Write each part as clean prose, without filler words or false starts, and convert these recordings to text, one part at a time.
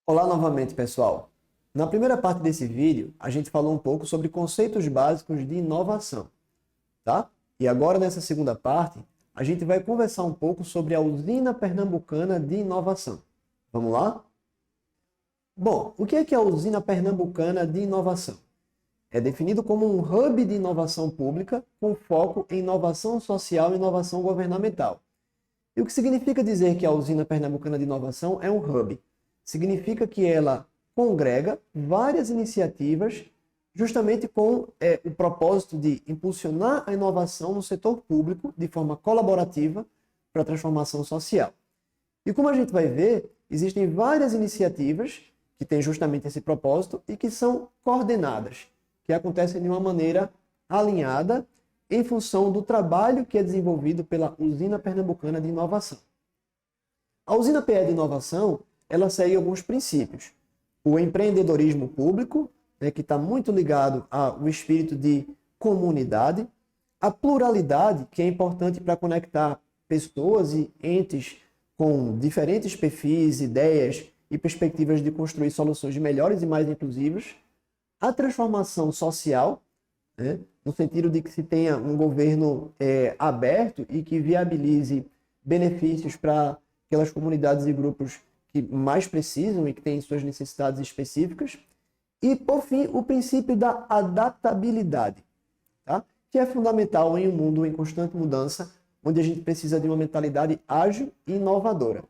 Olá novamente, pessoal. Na primeira parte desse vídeo, a gente falou um pouco sobre conceitos básicos de inovação, tá? E agora, nessa segunda parte, a gente vai conversar um pouco sobre a Usina Pernambucana de Inovação. Vamos lá? Bom, o que é a Usina Pernambucana de Inovação? É definido como um hub de inovação pública com foco em inovação social e inovação governamental. E o que significa dizer que a Usina Pernambucana de Inovação é um hub? Significa que ela congrega várias iniciativas justamente com o propósito de impulsionar a inovação no setor público de forma colaborativa para a transformação social. E como a gente vai ver, existem várias iniciativas que têm justamente esse propósito e que são coordenadas, que acontecem de uma maneira alinhada em função do trabalho que é desenvolvido pela Usina Pernambucana de Inovação. A Usina PE de Inovação, ela segue alguns princípios. O empreendedorismo público, que está muito ligado ao espírito de comunidade, a pluralidade, que é importante para conectar pessoas e entes com diferentes perfis, ideias e perspectivas de construir soluções melhores e mais inclusivas, a transformação social, no sentido de que se tenha um governo aberto e que viabilize benefícios para aquelas comunidades e grupos que mais precisam e que têm suas necessidades específicas. E, por fim, o princípio da adaptabilidade, tá? Que é fundamental em um mundo em constante mudança, onde a gente precisa de uma mentalidade ágil e inovadora.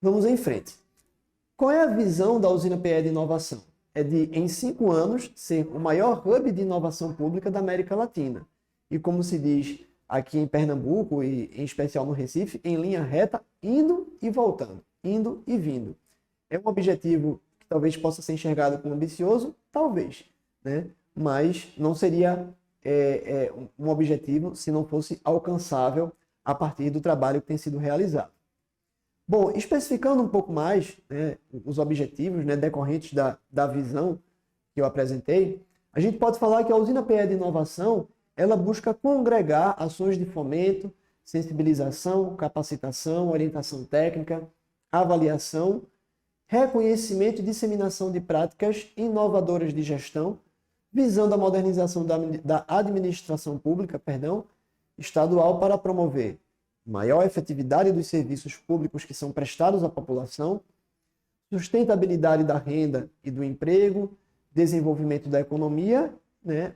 Vamos em frente. Qual é a visão da Usina PE de Inovação? É de, em 5 anos, ser o maior hub de inovação pública da América Latina. E como se diz aqui em Pernambuco, e em especial no Recife, em linha reta, indo e voltando, indo e vindo. É um objetivo que talvez possa ser enxergado como ambicioso, talvez, né? Mas não seria um objetivo se não fosse alcançável a partir do trabalho que tem sido realizado. Bom, especificando um pouco mais, os objetivos, decorrentes da visão que eu apresentei, a gente pode falar que a Usina PE de Inovação ela busca congregar ações de fomento, sensibilização, capacitação, orientação técnica, avaliação, reconhecimento e disseminação de práticas inovadoras de gestão, visando a modernização da administração pública, estadual para promover maior efetividade dos serviços públicos que são prestados à população, sustentabilidade da renda e do emprego, desenvolvimento da economia,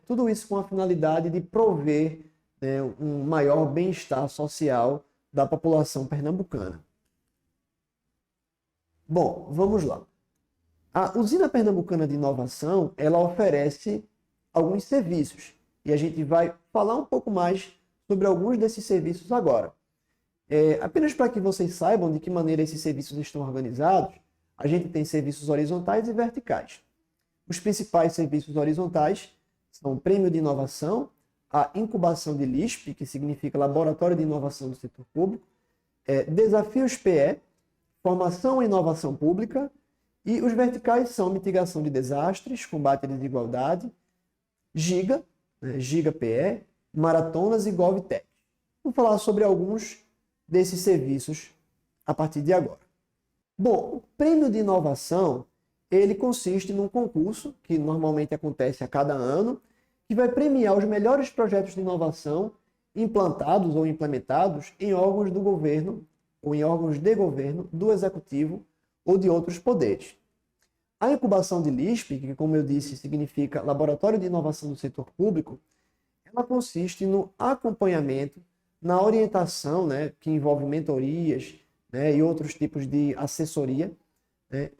tudo isso com a finalidade de prover um maior bem-estar social da população pernambucana. Bom, vamos lá. A Usina Pernambucana de Inovação, ela oferece alguns serviços e a gente vai falar um pouco mais sobre alguns desses serviços agora. Apenas para que vocês saibam de que maneira esses serviços estão organizados, a gente tem serviços horizontais e verticais. Os principais serviços horizontais são o Prêmio de Inovação, a incubação de LISP, que significa Laboratório de Inovação do Setor Público, Desafios PE, Formação e Inovação Pública, e os verticais são Mitigação de Desastres, Combate à Desigualdade, GIGA, GIGA PE, Maratonas e GovTech. Vou falar sobre alguns desses serviços a partir de agora. Bom, o Prêmio de Inovação, ele consiste num concurso que normalmente acontece a cada ano, que vai premiar os melhores projetos de inovação implantados ou implementados em órgãos do governo ou em órgãos de governo, do executivo ou de outros poderes. A incubação de LISP, que como eu disse significa Laboratório de Inovação do Setor Público, ela consiste no acompanhamento, na orientação, que envolve mentorias e outros tipos de assessoria,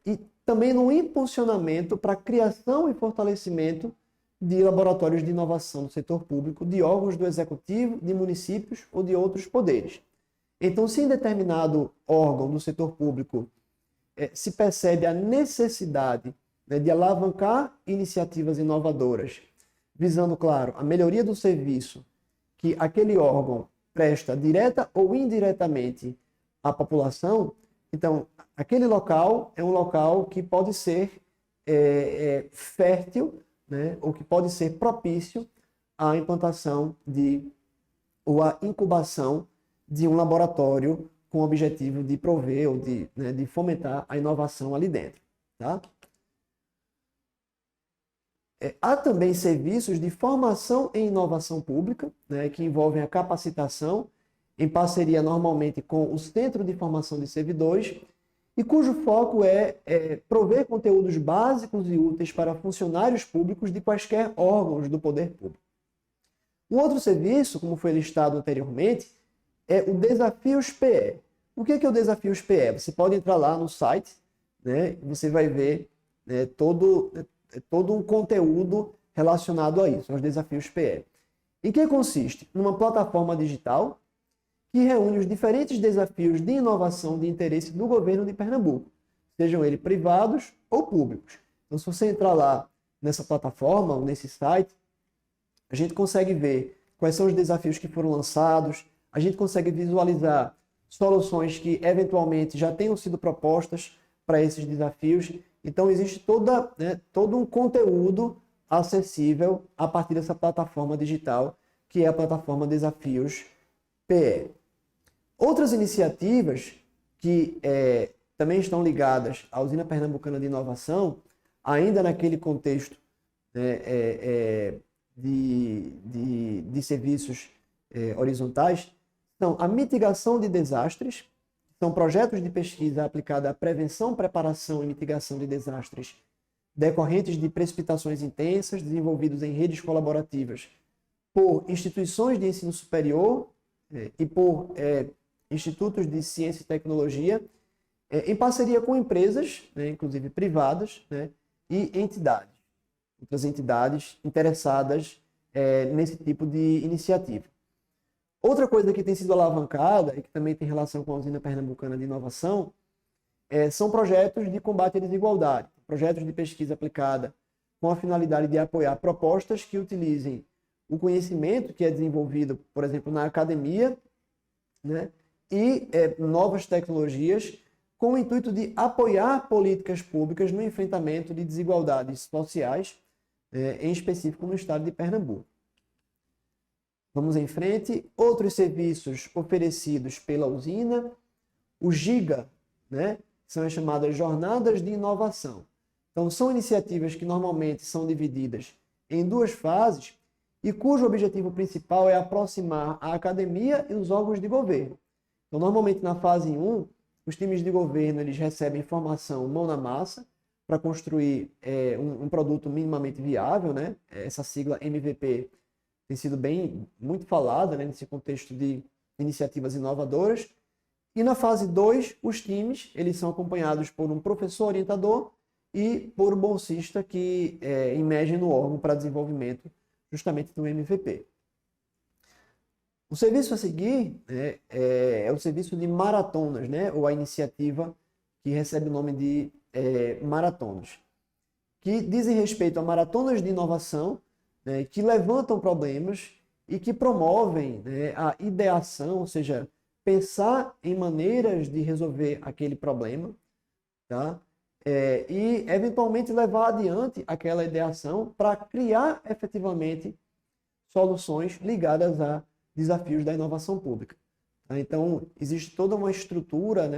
e também no impulsionamento para a criação e fortalecimento de laboratórios de inovação do setor público, de órgãos do executivo, de municípios ou de outros poderes. Então, se em determinado órgão do setor público se percebe a necessidade de alavancar iniciativas inovadoras, visando, claro, a melhoria do serviço que aquele órgão presta direta ou indiretamente à população, então, aquele local é um local que pode ser fértil, ou que pode ser propício à implantação ou à incubação de um laboratório com o objetivo de prover ou de fomentar a inovação ali dentro. Tá? Há também serviços de formação em inovação pública, né, que envolvem a capacitação, em parceria normalmente com o Centro de Formação de Servidores, e cujo foco é prover conteúdos básicos e úteis para funcionários públicos de quaisquer órgãos do poder público. Um outro serviço, como foi listado anteriormente, é o Desafios PE. O que é o Desafios PE? Você pode entrar lá no site, né, e você vai ver todo um conteúdo relacionado a isso, aos Desafios PE. Em que consiste? Numa plataforma digital que reúne os diferentes desafios de inovação de interesse do governo de Pernambuco, sejam eles privados ou públicos. Então, se você entrar lá nessa plataforma ou nesse site, a gente consegue ver quais são os desafios que foram lançados, a gente consegue visualizar soluções que eventualmente já tenham sido propostas para esses desafios. Então, existe todo um conteúdo acessível a partir dessa plataforma digital, que é a plataforma Desafios PE. Outras iniciativas que também estão ligadas à Usina Pernambucana de Inovação, ainda naquele contexto de serviços horizontais, são a mitigação de desastres, são projetos de pesquisa aplicada à prevenção, preparação e mitigação de desastres decorrentes de precipitações intensas, desenvolvidos em redes colaborativas por instituições de ensino superior e por institutos de ciência e tecnologia, em parceria com empresas, inclusive privadas, e entidades, outras entidades interessadas nesse tipo de iniciativa. Outra coisa que tem sido alavancada e que também tem relação com a Usina Pernambucana de Inovação são projetos de combate à desigualdade, projetos de pesquisa aplicada com a finalidade de apoiar propostas que utilizem o conhecimento que é desenvolvido, por exemplo, na academia, e novas tecnologias com o intuito de apoiar políticas públicas no enfrentamento de desigualdades sociais, em específico no estado de Pernambuco. Vamos em frente. Outros serviços oferecidos pela usina, o GIGA, são as chamadas Jornadas de Inovação. Então, são iniciativas que normalmente são divididas em duas fases e cujo objetivo principal é aproximar a academia e os órgãos de governo. Então, normalmente na fase 1, os times de governo eles recebem formação mão na massa para construir um produto minimamente viável, Essa sigla MVP tem sido muito falada, nesse contexto de iniciativas inovadoras. E na fase 2, os times eles são acompanhados por um professor orientador e por um bolsista que emerge no órgão para desenvolvimento justamente do MVP. O serviço a seguir é o serviço de maratonas, ou a iniciativa que recebe o nome de maratonas, que dizem respeito a maratonas de inovação, que levantam problemas e que promovem a ideação, ou seja, pensar em maneiras de resolver aquele problema, tá? E eventualmente levar adiante aquela ideação para criar efetivamente soluções ligadas a desafios da inovação pública. Então, existe toda uma estrutura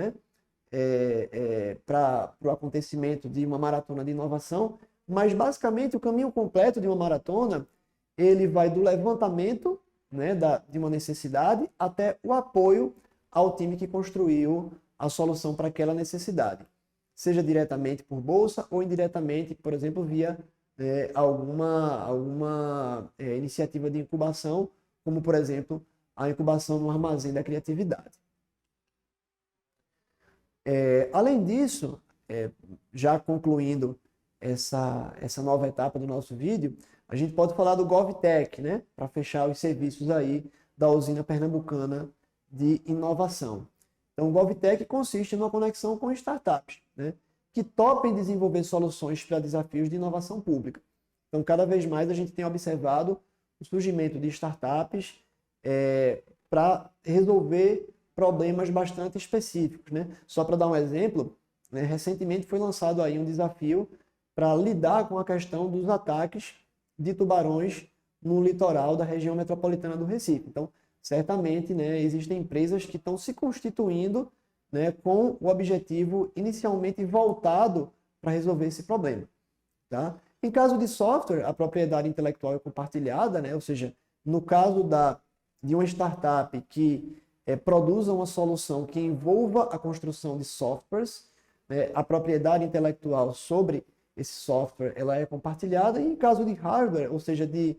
para o acontecimento de uma maratona de inovação, mas basicamente o caminho completo de uma maratona ele vai do levantamento de uma necessidade até o apoio ao time que construiu a solução para aquela necessidade, seja diretamente por bolsa ou indiretamente, por exemplo, via alguma iniciativa de incubação, como, por exemplo, a incubação no Armazém da Criatividade. Além disso, já concluindo essa nova etapa do nosso vídeo, a gente pode falar do GovTech, para fechar os serviços aí da Usina Pernambucana de Inovação. Então, o GovTech consiste numa conexão com startups, que topem desenvolver soluções para desafios de inovação pública. Então, cada vez mais a gente tem observado o surgimento de startups para resolver problemas bastante específicos. Só para dar um exemplo, recentemente foi lançado aí um desafio para lidar com a questão dos ataques de tubarões no litoral da região metropolitana do Recife. Então, certamente, né, existem empresas que estão se constituindo, né, com o objetivo inicialmente voltado para resolver esse problema. Tá? Em caso de software, a propriedade intelectual é compartilhada, né? Ou seja, no caso de uma startup que produza uma solução que envolva a construção de softwares, né, a propriedade intelectual sobre esse software ela é compartilhada. E em caso de hardware, ou seja, de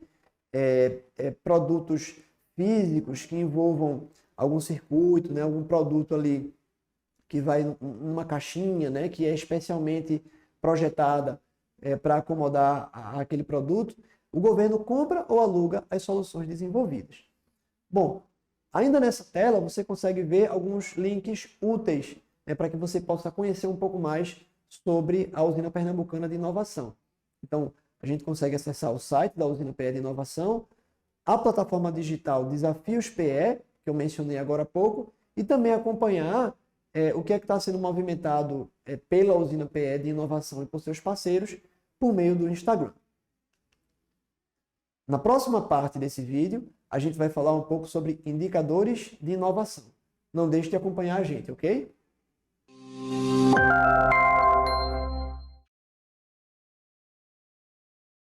produtos físicos que envolvam algum circuito, né, algum produto ali que vai numa caixinha, né, que é especialmente projetada para acomodar aquele produto, o governo compra ou aluga as soluções desenvolvidas. Bom, ainda nessa tela você consegue ver alguns links úteis, né, para que você possa conhecer um pouco mais sobre a Usina Pernambucana de Inovação. Então, a gente consegue acessar o site da Usina PE de Inovação, a plataforma digital Desafios PE, que eu mencionei agora há pouco, e também acompanhar o que é que está sendo movimentado pela Usina PE de Inovação e por seus parceiros por meio do Instagram. Na próxima parte desse vídeo, a gente vai falar um pouco sobre indicadores de inovação. Não deixe de acompanhar a gente, ok?